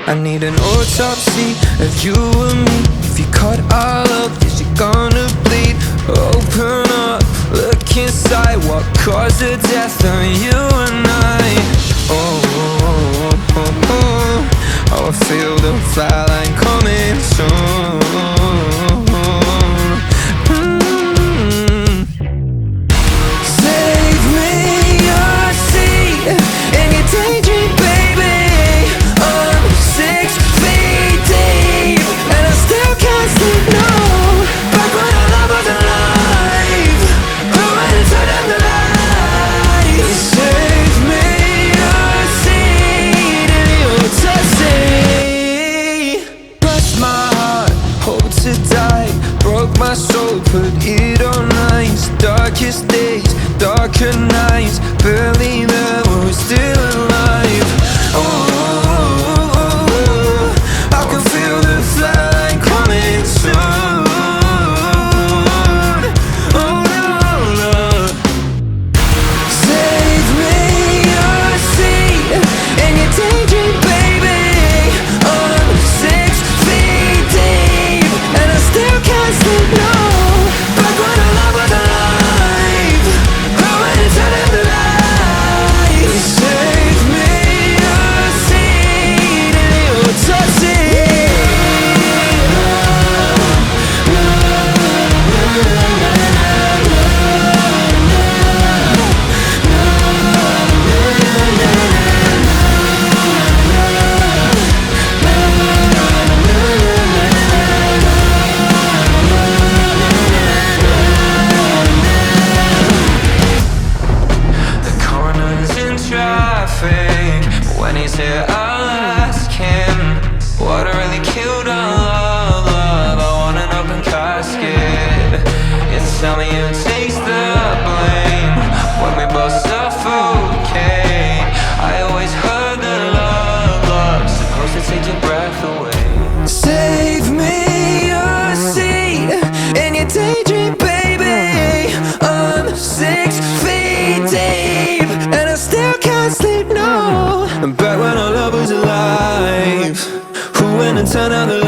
I need an autopsy of you and me. If you cut all up, is you gonna bleed? Open up, look inside. What caused the death of you and I? Oh, oh, oh, oh, oh, I feel the fire line coming soon. Save me your seat in your daydream, baby. I'm 6 feet deep and I still can't sleep, no. Back when our love was alive, who went and turned out the lights? Save me your seat in your taxi. Crushed my heart, hope to die. Broke my soul, put it on ice. Darkest days, darker nights. Barely there, we're still alive. Oh, oh, oh, oh, I can feel the flag coming soon. Oh no, no. Save me your seat in your daydream, baby. I'm 6 feet deep and I still can't sleep, no. Back when our love was alive, who went and turned out the lights? Save me your seat in your taxi. The coroner's in traffic. When he's here, I'll ask him what really killed our love. I want an open casket. You tell me who takes the blame when we both suffocate. I always heard that love's supposed to take your breath away. Save me your seat in your daydream, baby. I'm 6 feet deep and I still can't sleep, no. Back when our love was alive, who went and turned out the